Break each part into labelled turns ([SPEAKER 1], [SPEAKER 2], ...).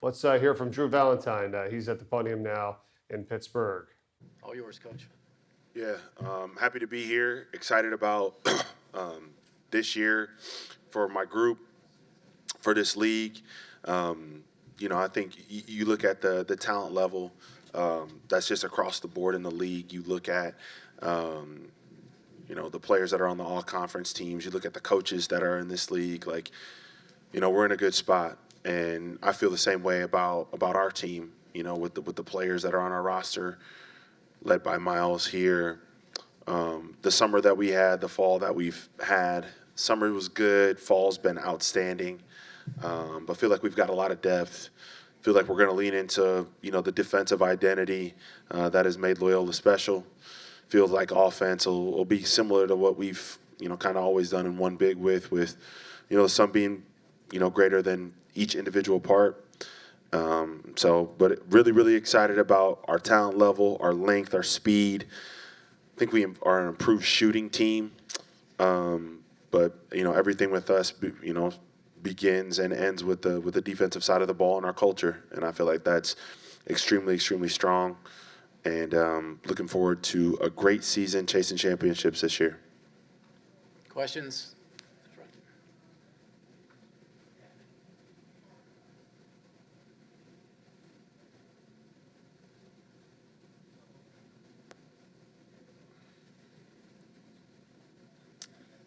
[SPEAKER 1] Let's hear from Drew Valentine. He's at the podium now in Pittsburgh.
[SPEAKER 2] All yours, Coach.
[SPEAKER 3] Yeah, happy to be here. Excited about this year for my group, for this league. Um, I think you look at the talent level that's just across the board in the league. You look at um, the players that are on the all conference teams. You look at the coaches that are in this league. Like, we're in a good spot, and I feel the same way about our team. With the players that are on our roster, led by Miles here. The summer that we had, the fall that we've had, summer was good. Fall's been outstanding, but feel like we've got a lot of depth. Feel like we're going to lean into the defensive identity that has made Loyola special. Feels like offense will be similar to what we've kind of always done in one big with some being greater than each individual part. But really, really excited about our talent level, our length, our speed. I think we are an improved shooting team. But everything with us, begins and ends with the defensive side of the ball and our culture. And I feel like that's extremely, extremely strong. And looking forward to a great season chasing championships this year.
[SPEAKER 2] Questions?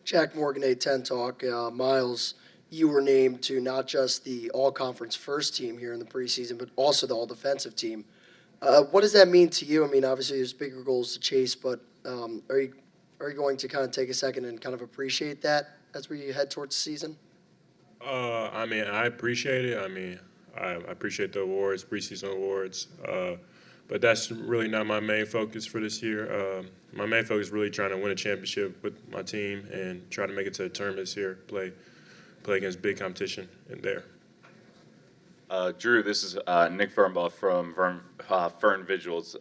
[SPEAKER 4] Jack Morgan, A10 Talk. Miles, you were named to not just the All Conference first team here in the preseason, but also the All Defensive team. What does that mean to you? I mean, obviously there's bigger goals to chase, but are you going to kind of take a second and kind of appreciate that as we head towards the season?
[SPEAKER 5] I appreciate it. I appreciate the awards, preseason awards. But that's really not my main focus for this year. My main focus is really trying to win a championship with my team and try to make it to the tournament this year, play against big competition in there.
[SPEAKER 6] Drew, this is Nick Fernbaugh from Fern Visuals.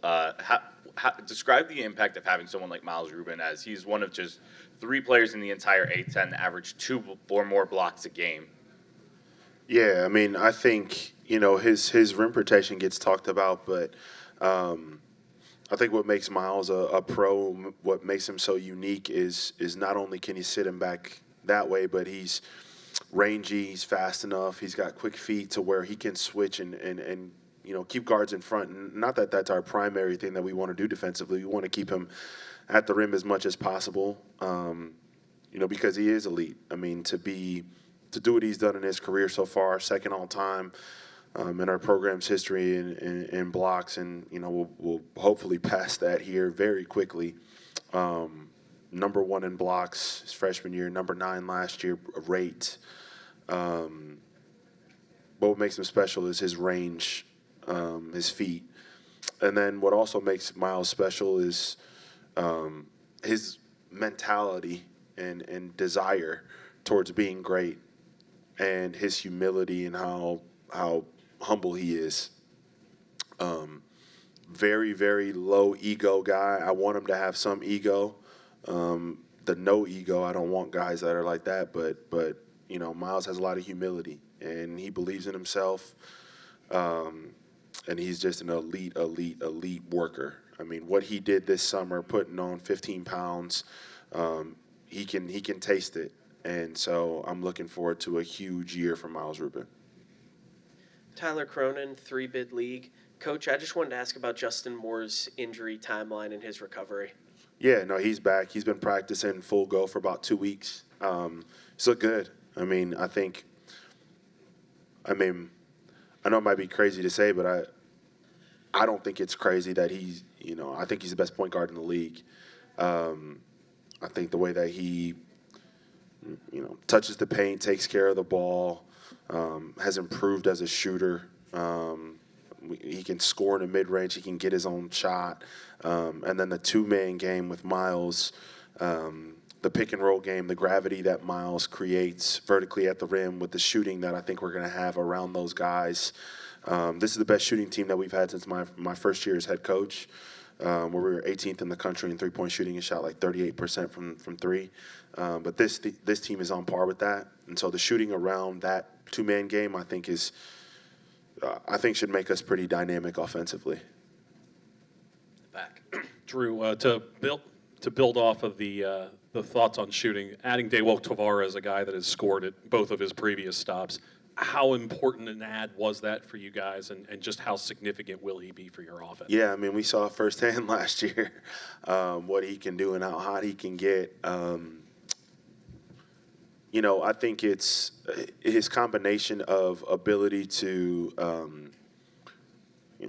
[SPEAKER 6] Describe the impact of having someone like Miles Rubin, as he's one of just three players in the entire A10 to average two or more blocks a game.
[SPEAKER 3] Yeah, I mean, I think his rim protection gets talked about, but I think what makes Miles a pro, what makes him so unique is not only can he sit him back that way, but he's rangy, he's fast enough, he's got quick feet to where he can switch and keep guards in front. And not that that's our primary thing that we want to do defensively. We want to keep him at the rim as much as possible, because he is elite. I mean, to do what he's done in his career so far, second all time in our program's history in blocks, and we'll hopefully pass that here very quickly. Number one in blocks his freshman year, number 9 last year rate. But what makes him special is his range, his feet. And then what also makes Miles special is his mentality and desire towards being great, and his humility and how humble he is. Very, very low ego guy. I want him to have some ego. The no ego, I don't want guys that are like that, but Miles has a lot of humility, and he believes in himself, and he's just an elite worker. I mean, what he did this summer, putting on 15 pounds, he can taste it, and so I'm looking forward to a huge year for Miles Rubin.
[SPEAKER 7] Tyler Cronin, 3-bid league. Coach, I just wanted to ask about Justin Moore's injury timeline and his recovery.
[SPEAKER 3] Yeah, no, he's back. He's been practicing full go for about 2 weeks. He's looked good. I mean, I know it might be crazy to say, but I don't think it's crazy that I think he's the best point guard in the league. I think the way that he, touches the paint, takes care of the ball, has improved as a shooter. He can score in the mid-range. He can get his own shot. And then the two-man game with Miles, the pick-and-roll game, the gravity that Miles creates vertically at the rim with the shooting that I think we're going to have around those guys. This is the best shooting team that we've had since my first year as head coach, where we were 18th in the country in three-point shooting and shot like 38% from three. But this team is on par with that. And so the shooting around that two-man game, I think, is I think should make us pretty dynamic offensively.
[SPEAKER 2] Back.
[SPEAKER 8] Drew, to build off of the thoughts on shooting, adding Dewalt Tavares, a guy that has scored at both of his previous stops, how important an add was that for you guys, and just how significant will he be for your offense?
[SPEAKER 3] Yeah, I mean, we saw firsthand last year what he can do and how hot he can get. I think it's his combination of ability to,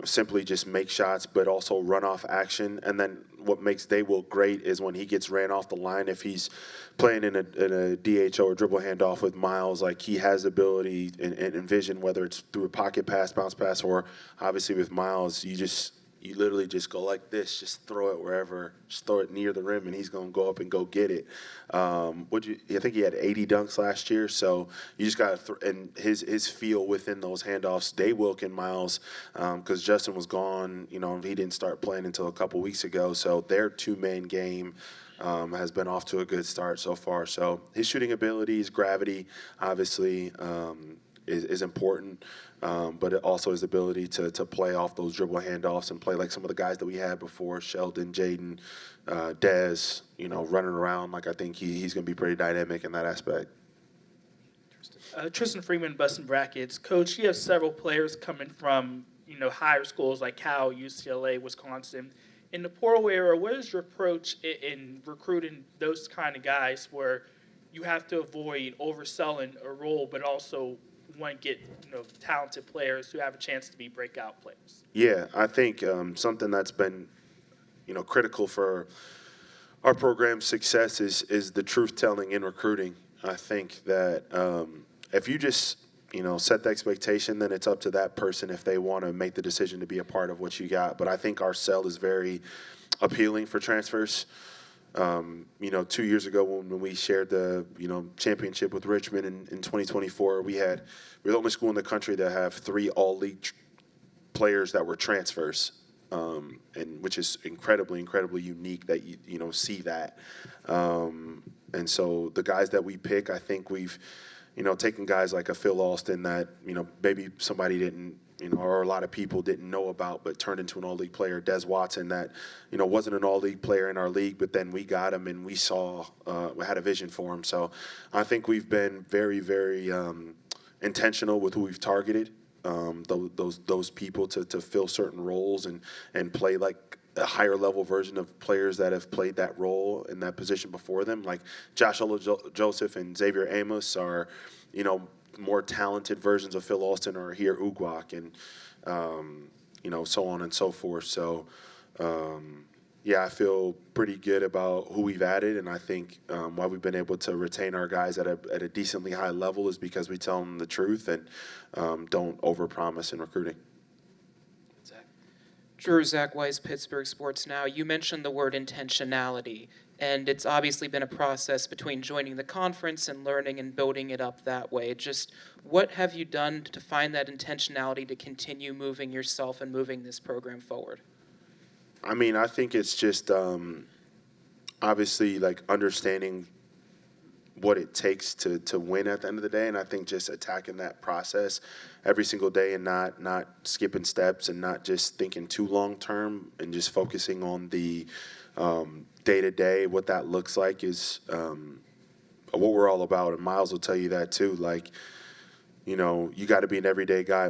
[SPEAKER 3] simply just make shots, but also run off action. And then what makes Daywell great is when he gets ran off the line. If he's playing in a DHO or dribble handoff with Miles, like he has ability and vision, whether it's through a pocket pass, bounce pass, or obviously with Miles, you literally just go like this, just throw it wherever, just throw it near the rim, and he's going to go up and go get it. I think he had 80 dunks last year, so you just got to and his feel within those handoffs, Daywilk and Miles, because Justin was gone, he didn't start playing until a couple weeks ago, so their two-man game has been off to a good start so far. So his shooting ability, his gravity, obviously, is important, but it also his ability to play off those dribble handoffs and play like some of the guys that we had before, Sheldon, Jaden, Dez, running around. Like I think he's going to be pretty dynamic in that aspect.
[SPEAKER 9] Tristan Freeman, busting brackets. Coach, you have several players coming from higher schools like Cal, UCLA, Wisconsin. In the portal era, what is your approach in recruiting those kind of guys where you have to avoid overselling a role, but also want to get talented players who have a chance to be breakout players?
[SPEAKER 3] Yeah, I think something that's been critical for our program's success is the truth telling in recruiting. I think that if you just set the expectation, then it's up to that person if they want to make the decision to be a part of what you got. But I think our sell is very appealing for transfers. 2 years ago when we shared the championship with Richmond in 2024, we're the only school in the country that have 3 all-league players that were transfers, and which is incredibly unique that you see that. And so the guys that we pick, I think we've taken guys like a Phil Alston that maybe somebody didn't. Or a lot of people didn't know about, but turned into an all-league player. Des Watson, that wasn't an all-league player in our league, but then we got him and we saw, we had a vision for him. So I think we've been very, very intentional with who we've targeted. Those people to fill certain roles and play like a higher level version of players that have played that role in that position before them. Like Josh Joseph and Xavier Amos are, more talented versions of Phil Alston or here Ugwak and, so on and so forth. So, I feel pretty good about who we've added, and I think why we've been able to retain our guys at a decently high level is because we tell them the truth and don't overpromise in recruiting.
[SPEAKER 2] Zach.
[SPEAKER 10] Drew, Zach Weiss, Pittsburgh Sports Now. You mentioned the word intentionality, and it's obviously been a process between joining the conference and learning and building it up that way. Just what have you done to find that intentionality to continue moving yourself and moving this program forward?
[SPEAKER 3] I mean, I think it's just obviously like understanding what it takes to win at the end of the day, and I think just attacking that process every single day and not skipping steps and not just thinking too long term and just focusing on the day-to-day, what that looks like is what we're all about, and Miles will tell you that too. Like, you got to be an everyday guy.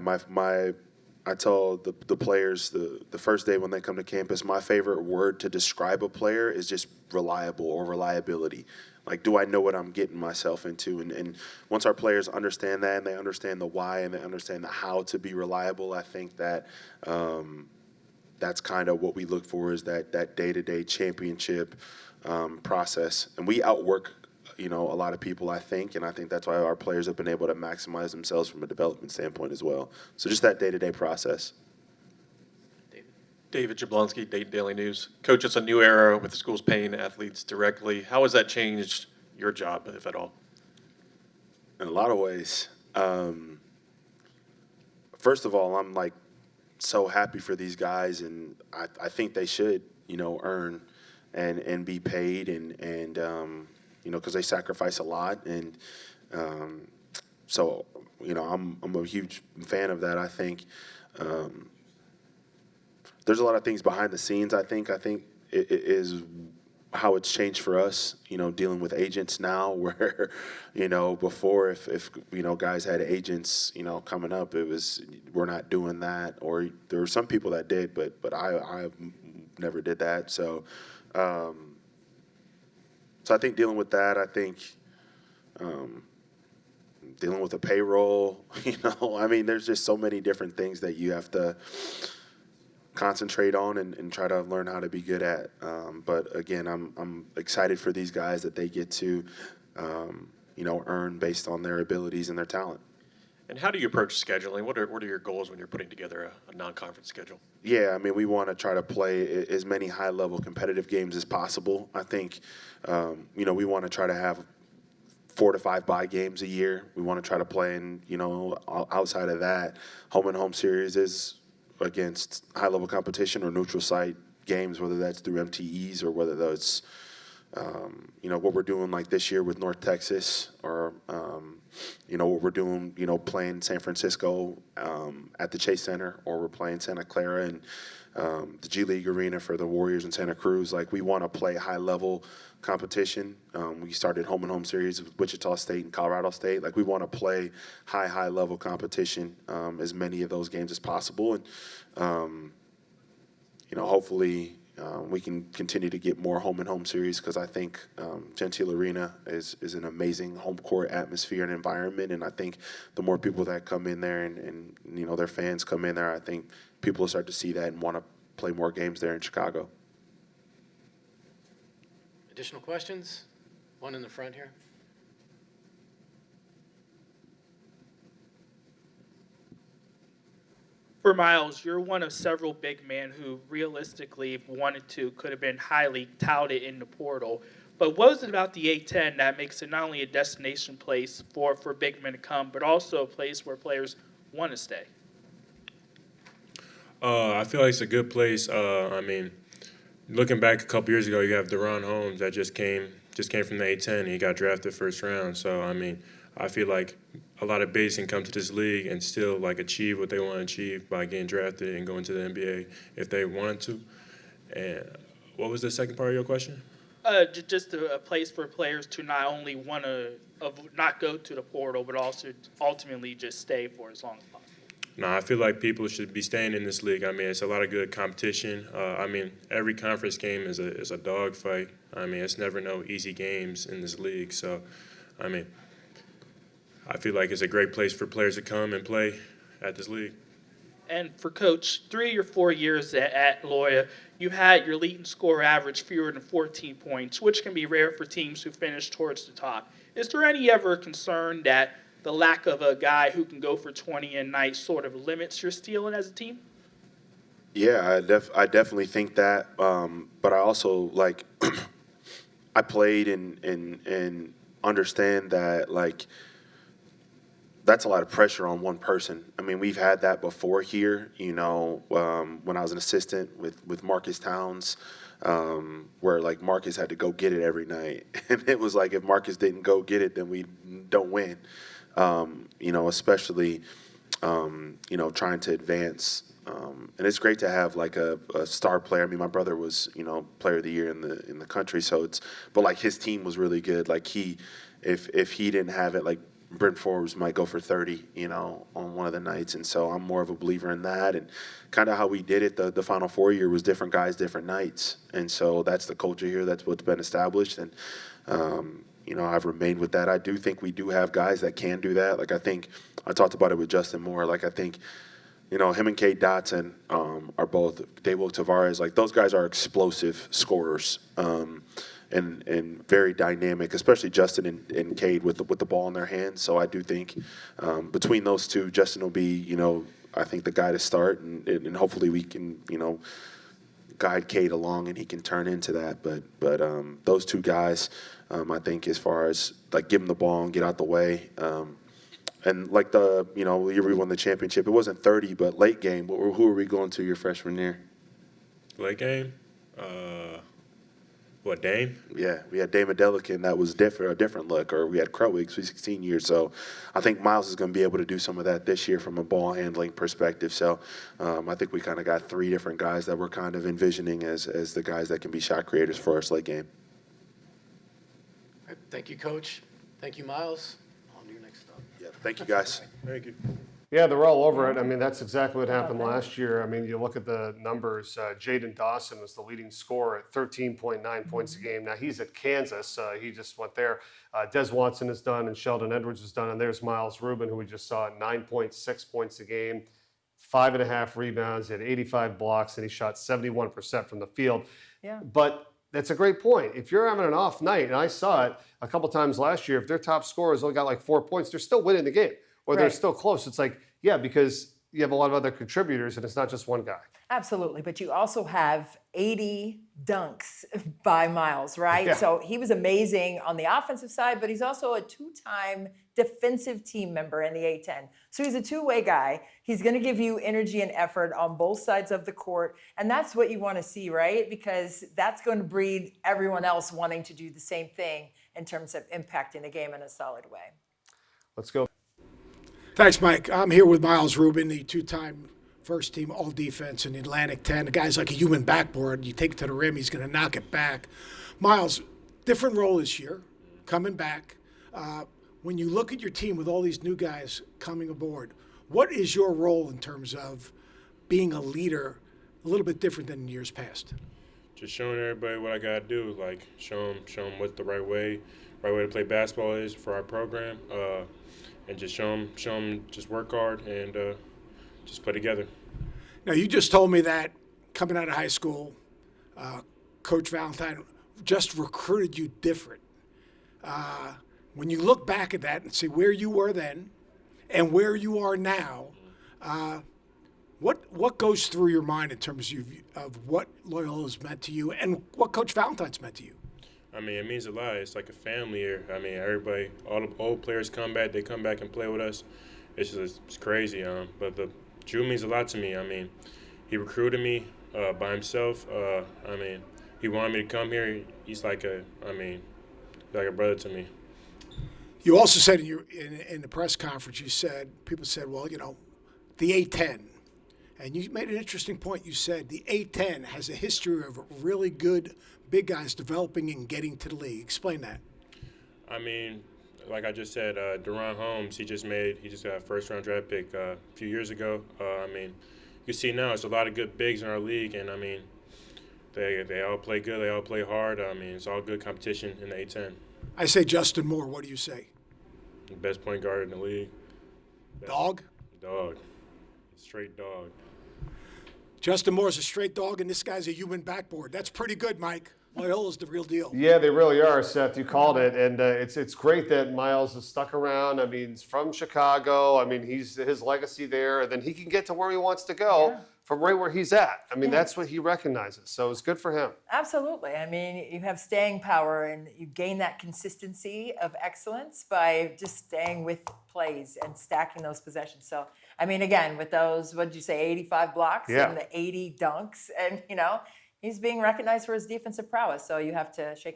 [SPEAKER 3] I tell the players the first day when they come to campus, my favorite word to describe a player is just reliable or reliability. Like, do I know what I'm getting myself into? And once our players understand that and they understand the why and they understand the how to be reliable, I think that that's kind of what we look for is that day-to-day championship process. And we outwork, a lot of people, I think, and I think that's why our players have been able to maximize themselves from a development standpoint as well. So just that day-to-day process.
[SPEAKER 8] David Jablonski, Dayton Daily News. Coach, it's a new era with the schools paying athletes directly. How has that changed your job, if at all?
[SPEAKER 3] In a lot of ways. First of all, I'm like so happy for these guys, and I think they should, earn and be paid and because they sacrifice a lot, and So, I'm a huge fan of that. I think there's a lot of things behind the scenes. I think it is how it's changed for us, dealing with agents now where, before if guys had agents, coming up, it was, we're not doing that. Or there were some people that did, but I never did that. So I think dealing with that, I think dealing with the payroll, there's just so many different things that you have to concentrate on and try to learn how to be good at. But again, I'm excited for these guys that they get to, earn based on their abilities and their talent.
[SPEAKER 11] And how do you approach scheduling? What are your goals when you're putting together a non-conference schedule?
[SPEAKER 3] Yeah, we want to try to play as many high-level competitive games as possible. I think, we want to try to have 4 to 5 bye games a year. We want to try to play in, outside of that, home series is against high-level competition or neutral site games, whether that's through MTEs or whether that's, what we're doing like this year with North Texas or, what we're doing, playing San Francisco at the Chase Center, or we're playing Santa Clara and the G League Arena for the Warriors in Santa Cruz. Like, we want to play high-level competition. We started home series with Wichita State and Colorado State. Like, we want to play high-level competition, as many of those games as possible. And, hopefully we can continue to get more home series, because I think Gentile Arena is an amazing home court atmosphere and environment. And I think the more people that come in there and their fans come in there, I think people will start to see that and want to play more games there in Chicago.
[SPEAKER 2] Additional questions? One in the front here.
[SPEAKER 9] For Miles, you're one of several big men who realistically, if wanted to, could have been highly touted in the portal. But what is it about the A10 that makes it not only a destination place for big men to come, but also a place where players want to stay?
[SPEAKER 5] I feel like it's a good place. Looking back a couple years ago, you have Deron Holmes that just came from the A10 and he got drafted first round. So I feel like a lot of bigs can come to this league and still like achieve what they want to achieve by getting drafted and going to the NBA if they wanted to. And what was the second part of your question?
[SPEAKER 9] Just a place for players to not only want to not go to the portal, but also ultimately just stay for as long as possible.
[SPEAKER 5] No, I feel like people should be staying in this league. It's a lot of good competition. Every conference game is a dogfight. It's never no easy games in this league. So, I feel like it's a great place for players to come and play at this league.
[SPEAKER 9] And for Coach, 3 or 4 years at Loyola, you had your leading score average fewer than 14 points, which can be rare for teams who finish towards the top. Is there any ever concern that the lack of a guy who can go for 20 a night sort of limits your stealing as a team?
[SPEAKER 3] Yeah, I definitely think that. But I also, like, I played and understand that, like, that's a lot of pressure on one person. We've had that before here, when I was an assistant with Marcus Towns, where, like, Marcus had to go get it every night. And it was like, if Marcus didn't go get it, then we don't win. Especially, trying to advance. And it's great to have like a star player. My brother was, player of the year in the country. So but like his team was really good. Like if he didn't have it, like Brent Forbes might go for 30, on one of the nights. And so I'm more of a believer in that. And kind of how we did it, the Final Four year was different guys, different nights. And so that's the culture here. That's what's been established. And, I've remained with that. I do think we do have guys that can do that. Like, I think I talked about it with Justin Moore. Like, I think, him and Cade Dotson are both Daewoo Tavares. Like, those guys are explosive scorers and very dynamic, especially Justin and Cade with the ball in their hands. So I do think between those two, Justin will be, I think the guy to start, and hopefully we can, guide Cade along and he can turn into that. But those two guys, I think, as far as like give him the ball and get out the way. And like the year we won the championship, it wasn't 30, but late game. Who were we going to your freshman year?
[SPEAKER 5] Late game? What, Dame?
[SPEAKER 3] Yeah, we had Damon Delican that was a different look, or we had Krutwig, who's 16 years. So I think Miles is going to be able to do some of that this year from a ball handling perspective. So I think we kind of got three different guys that we're kind of envisioning as the guys that can be shot creators for us late game.
[SPEAKER 2] All right, thank you, Coach. Thank you, Miles. On to your next stop.
[SPEAKER 3] Yeah, thank you, guys.
[SPEAKER 5] Thank you.
[SPEAKER 1] Yeah, they're all over it. I mean, that's exactly what happened last year. I mean, you look at the numbers. Jaden Dawson was the leading scorer at 13.9 points a game. Now, he's at Kansas. He just went there. Des Watson is done, and Sheldon Edwards is done. And there's Miles Rubin, who we just saw at 9.6 points a game, 5.5 rebounds, he had 85 blocks, and he shot 71% from the field.
[SPEAKER 12] Yeah.
[SPEAKER 1] But that's a great point. If you're having an off night, and I saw it a couple times last year, if their top scorers only got like 4 points, they're still winning the game. Or they're
[SPEAKER 12] Right.
[SPEAKER 1] still close. It's like, yeah, because you have a lot of other contributors and it's not just one guy.
[SPEAKER 12] Absolutely, but you also have 80 dunks by Miles, right?
[SPEAKER 1] Yeah.
[SPEAKER 12] So he was amazing on the offensive side, but he's also a two-time defensive team member in the A-10. So he's a two-way guy. He's going to give you energy and effort on both sides of the court, and that's what you want to see, right? Because that's going to breed everyone else wanting to do the same thing in terms of impacting the game in a solid way.
[SPEAKER 1] Let's go.
[SPEAKER 13] Thanks, Mike. I'm here with Miles Rubin, the two-time first-team all-defense in the Atlantic 10. The guy's like a human backboard. You take it to the rim, he's going to knock it back. Miles, different role this year, coming back. When you look at your team with all these new guys coming aboard, what is your role in terms of being a leader a little bit different than in years past?
[SPEAKER 5] Just showing everybody what I got to do, like show them what the right way to play basketball is for our program. And just show them just work hard and just play together.
[SPEAKER 13] Now, you just told me that coming out of high school, Coach Valentine just recruited you different. When you look back at that and see where you were then and where you are now, what goes through your mind in terms of what Loyola has meant to you and what Coach Valentine's meant to you?
[SPEAKER 5] I mean, it means a lot. It's like a family here. I mean, everybody, all the old players come back. They come back and play with us. It's crazy. But Drew means a lot to me. I mean, he recruited me by himself. I mean, he wanted me to come here. He's like a brother to me.
[SPEAKER 13] You also said in the press conference, people said, well, the A-10. And you made an interesting point. You said the A-10 has a history of really good big guys developing and getting to the league. Explain that.
[SPEAKER 5] I mean, like I just said, Deron Holmes, he just got a first-round draft pick a few years ago. I mean, you see now there's a lot of good bigs in our league, and I mean, they all play good, they all play hard. I mean, it's all good competition in the A-10.
[SPEAKER 13] I say Justin Moore. What do you say?
[SPEAKER 5] The best point guard in the league.
[SPEAKER 13] Dog?
[SPEAKER 5] Dog. Straight dog.
[SPEAKER 13] Justin Moore's a straight dog, and this guy's a human backboard. That's pretty good, Mike. Loyola's the real deal.
[SPEAKER 1] Yeah, they really are, Seth. You called it. And it's great that Miles has stuck around. I mean, he's from Chicago. I mean, his legacy there. And then he can get to where he wants to go from right where he's at. I mean, that's what he recognizes. So it's good for him.
[SPEAKER 12] Absolutely. I mean, you have staying power and you gain that consistency of excellence by just staying with plays and stacking those possessions. So, I mean, again, with those, what did you say, 85 blocks and the 80 dunks, and, he's being recognized for his defensive prowess. So you have to shake it.